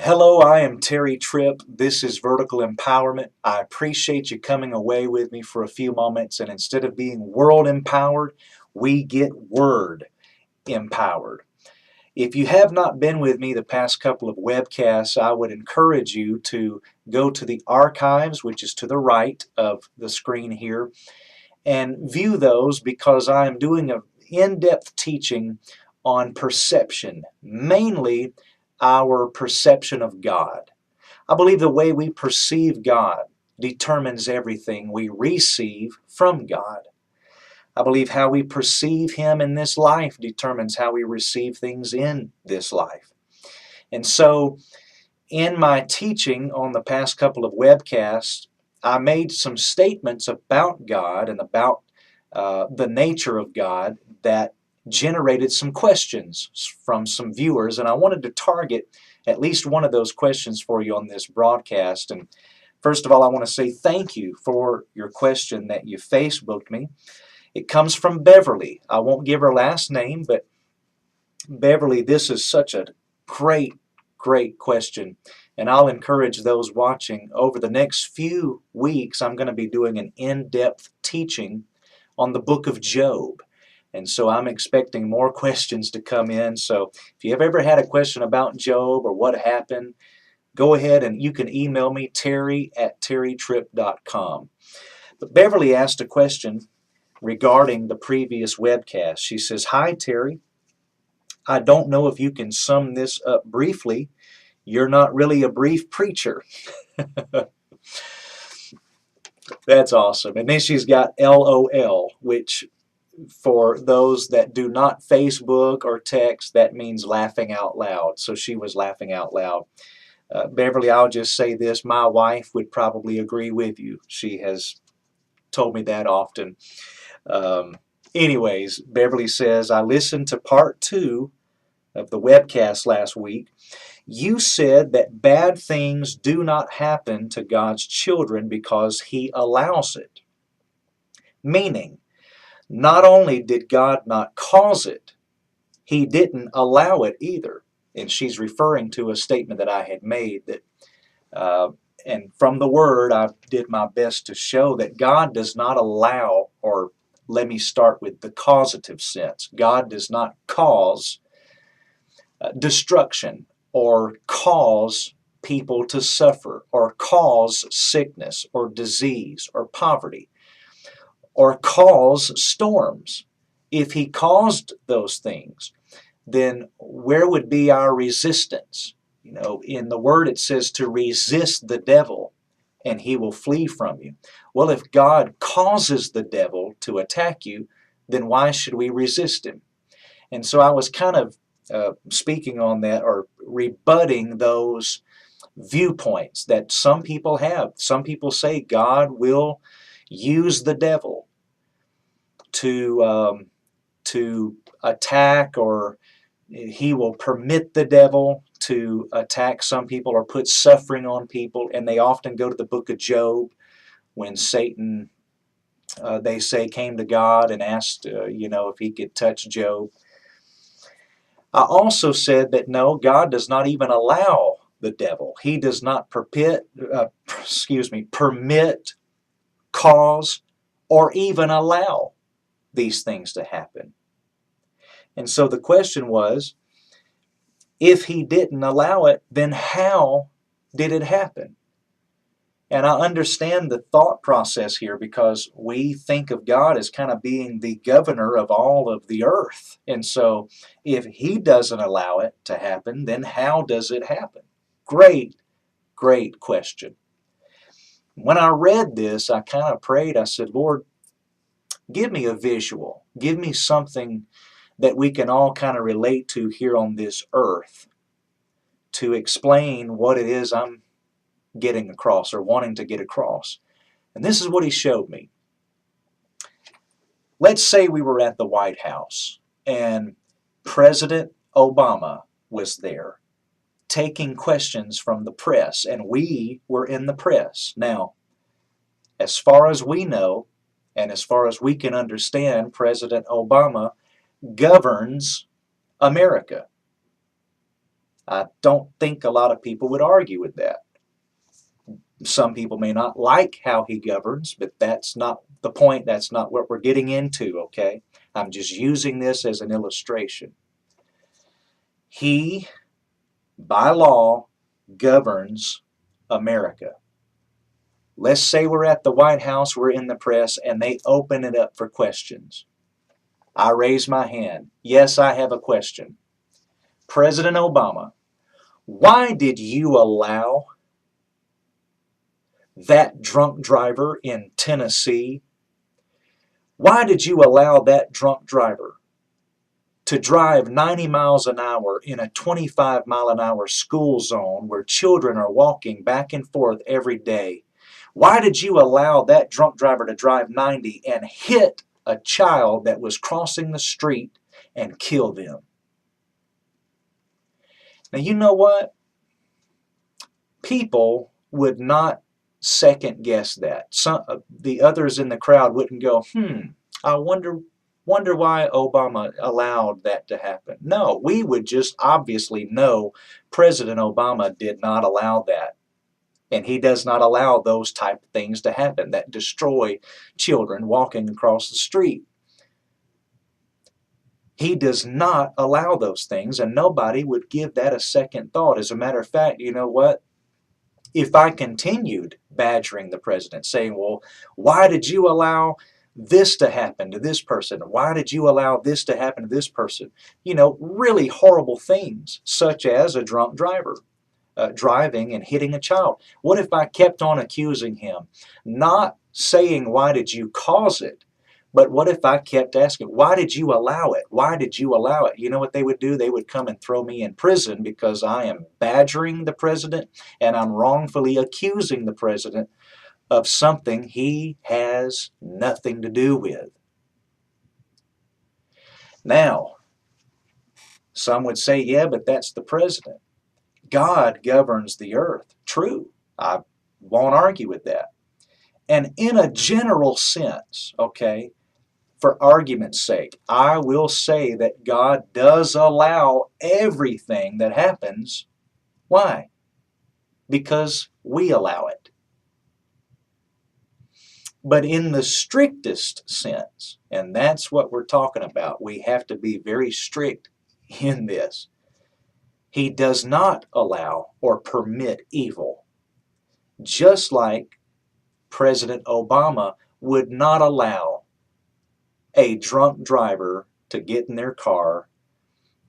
Hello, I am Terry Tripp. This is Vertical Empowerment. I appreciate you coming away with me for a few moments, and instead of being world empowered, we get word empowered. If you have not been with me the past couple of webcasts, I would encourage you to go to the archives, which is to the right of the screen here, and view those because I am doing an in-depth teaching on perception, mainly our perception of God. I believe the way we perceive God determines everything we receive from God. I believe how we perceive Him in this life determines how we receive things in this life. And so, in my teaching on the past couple of webcasts, I made some statements about God and about the nature of God that generated some questions from some viewers, and I wanted to target at least one of those questions for you on this broadcast. And first of all, I want to say thank you for your question that you Facebooked me. It comes from Beverly. I won't give her last name, but Beverly, this is such a great question, and I'll encourage those watching over the next few weeks. I'm going to be doing an in-depth teaching on the book of Job. And so I'm expecting more questions to come in. So if you have ever had a question about Job or what happened, go ahead and you can email me, terry@terrytripp.com. But Beverly asked a question regarding the previous webcast. She says, "Hi, Terry. I don't know if you can sum this up briefly. You're not really a brief preacher." That's awesome. And then she's got LOL, which for those that do not Facebook or text, that means laughing out loud. So she was laughing out loud. Beverly, I'll just say this. My wife would probably agree with you. She has told me that often. Anyways, Beverly says, "I listened to part 2 of the webcast last week. You said that bad things do not happen to God's children because He allows it. Meaning, not only did God not cause it, He didn't allow it either." And she's referring to a statement that I had made that, and from the Word, I did my best to show that God does not allow, or let me start with the causative sense. God does not cause destruction or cause people to suffer or cause sickness or disease or poverty or cause storms. If He caused those things, then where would be our resistance? You know, in the Word it says to resist the devil and he will flee from you. Well, if God causes the devil to attack you, then why should we resist him? And so I was kind of speaking on that, or rebutting those viewpoints that some people have. Some people say God will use the devil to attack, or He will permit the devil to attack some people or put suffering on people. And they often go to the book of Job when Satan, they say, came to God and asked, if he could touch Job. I also said that no, God does not even allow the devil. He does not permit, cause, or even allow these things to happen. And so the question was, if He didn't allow it, then how did it happen? And I understand the thought process here, because we think of God as kind of being the governor of all of the earth. And so if He doesn't allow it to happen, then how does it happen? Great question. When I read this, I kind of prayed. I said, Lord, give me a visual. Give me something that we can all kind of relate to here on this earth to explain what it is I'm getting across or wanting to get across. And this is what He showed me. Let's say we were at the White House and President Obama was there taking questions from the press, and we were in the press. Now, as far as we know, and as far as we can understand, President Obama governs America. I don't think a lot of people would argue with that. Some people may not like how he governs, but that's not the point. That's not what we're getting into, okay? I'm just using this as an illustration. He, by law, governs America. Let's say we're at the White House, we're in the press, and they open it up for questions. I raise my hand. Yes, I have a question. President Obama, why did you allow that drunk driver in Tennessee? Why did you allow that drunk driver to drive 90 miles an hour in a 25-mile-an-hour school zone where children are walking back and forth every day? Why did you allow that drunk driver to drive 90 and hit a child that was crossing the street and kill them? Now, you know what? People would not second guess that. The others in the crowd wouldn't go, I wonder why Obama allowed that to happen. No, we would just obviously know President Obama did not allow that. And he does not allow those type of things to happen that destroy children walking across the street. He does not allow those things, and nobody would give that a second thought. As a matter of fact, you know what? If I continued badgering the president, saying, well, why did you allow this to happen to this person? Why did you allow this to happen to this person? You know, really horrible things, such as a drunk driver driving and hitting a child. What if I kept on accusing him? Not saying, why did you cause it? But what if I kept asking, why did you allow it? Why did you allow it? You know what they would do? They would come and throw me in prison because I am badgering the president and I'm wrongfully accusing the president of something he has nothing to do with. Now, some would say, yeah, but that's the president. God governs the earth. True. I won't argue with that. And in a general sense, okay, for argument's sake, I will say that God does allow everything that happens. Why? Because we allow it. But in the strictest sense, and that's what we're talking about, we have to be very strict in this. He does not allow or permit evil. Just like President Obama would not allow a drunk driver to get in their car,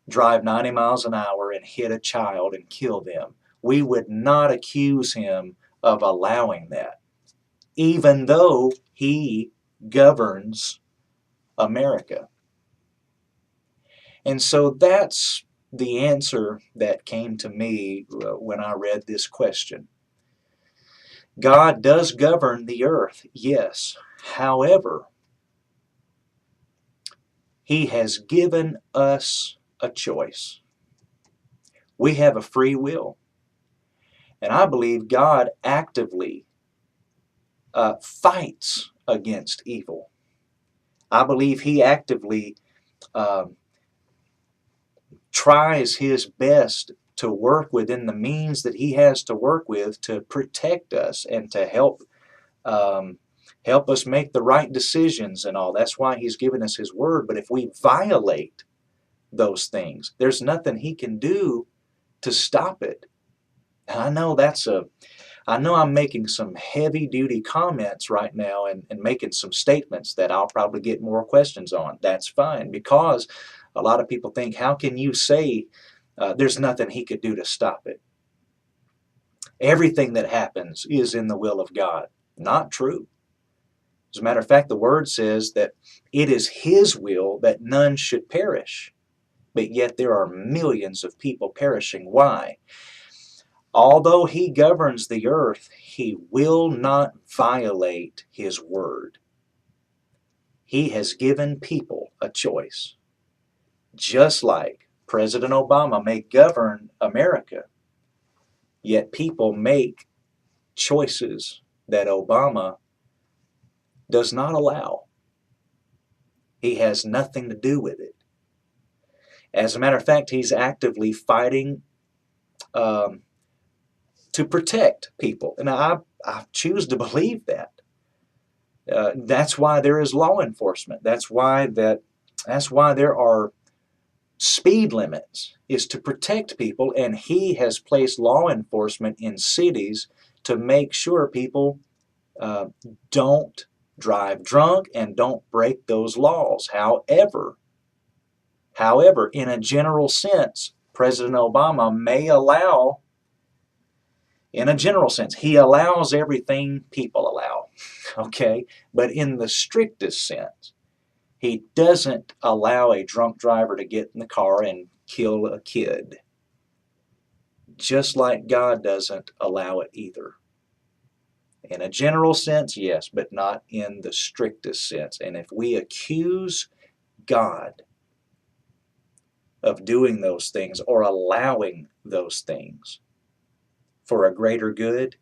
drive 90 miles an hour and hit a child and kill them. We would not accuse him of allowing that, even though he governs America. And so that's the answer that came to me when I read this question. God does govern the earth, yes. However, He has given us a choice. We have a free will. And I believe God actively fights against evil. I believe He actively tries His best to work within the means that He has to work with to protect us and to help us make the right decisions and all. That's why He's given us His Word. But if we violate those things, there's nothing He can do to stop it. And I know I'm making some heavy-duty comments right now and making some statements that I'll probably get more questions on. That's fine, because a lot of people think, how can you say there's nothing He could do to stop it? Everything that happens is in the will of God. Not true. As a matter of fact, the Word says that it is His will that none should perish. But yet there are millions of people perishing. Why? Although He governs the earth, He will not violate His Word. He has given people a choice. Just like President Obama may govern America, yet people make choices that Obama does not allow. He has nothing to do with it. As a matter of fact, he's actively fighting to protect people. And I choose to believe that. That's why there is law enforcement. That's why there are speed limits, is to protect people, and He has placed law enforcement in cities to make sure people don't drive drunk and don't break those laws. However, in a general sense, President Obama may allow, in a general sense, he allows everything people allow, okay? But in the strictest sense, he doesn't allow a drunk driver to get in the car and kill a kid. Just like God doesn't allow it either. In a general sense, yes, but not in the strictest sense. And if we accuse God of doing those things or allowing those things for a greater good,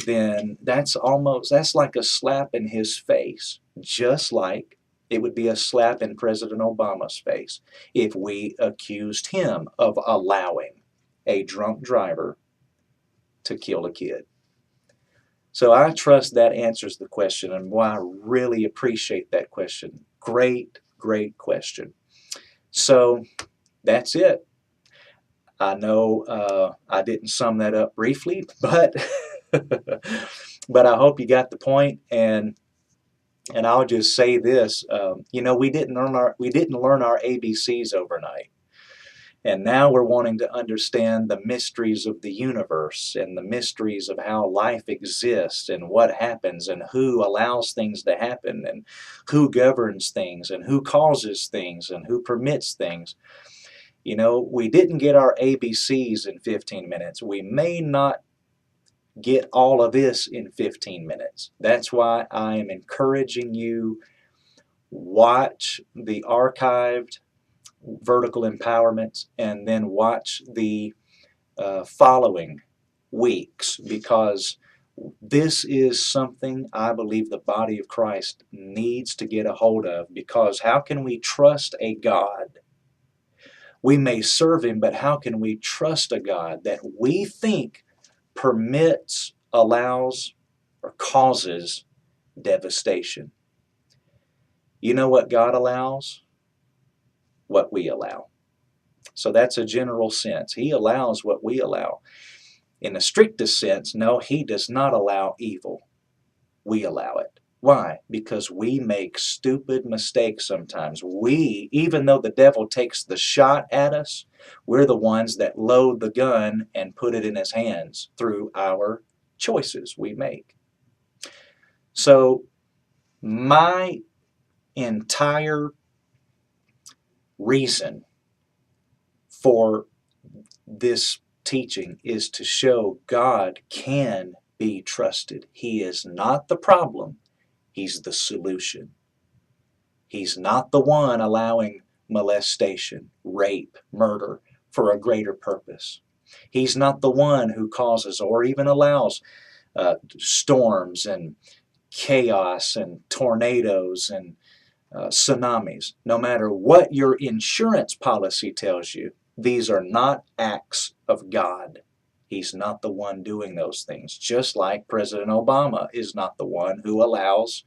then that's like a slap in His face, just like it would be a slap in President Obama's face if we accused him of allowing a drunk driver to kill a kid. So I trust that answers the question, and boy, I really appreciate that question. Great question. So that's it. I know I didn't sum that up briefly, but but I hope you got the point. And I'll just say this: we didn't learn our ABCs overnight, and now we're wanting to understand the mysteries of the universe and the mysteries of how life exists and what happens and who allows things to happen and who governs things and who causes things and who permits things. We didn't get our ABCs in 15 minutes. We may not get all of this in 15 minutes. That's why I am encouraging you, watch the archived Vertical Empowerments and then watch the following weeks, because this is something I believe the body of Christ needs to get a hold of. Because how can we trust a God? We may serve Him, but how can we trust a God that we think permits, allows, or causes devastation? You know what God allows? What we allow. So that's a general sense. He allows what we allow. In the strictest sense, no, He does not allow evil. We allow it. Why? Because we make stupid mistakes sometimes. Even though the devil takes the shot at us, we're the ones that load the gun and put it in his hands through our choices we make. So my entire reason for this teaching is to show God can be trusted. He is not the problem. He's the solution. He's not the one allowing molestation, rape, murder for a greater purpose. He's not the one who causes or even allows storms and chaos and tornadoes and tsunamis. No matter what your insurance policy tells you, these are not acts of God. He's not the one doing those things. Just like President Obama is not the one who allows,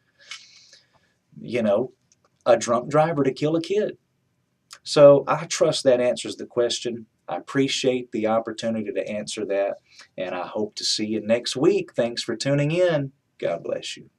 a drunk driver to kill a kid. So I trust that answers the question. I appreciate the opportunity to answer that, and I hope to see you next week. Thanks for tuning in. God bless you.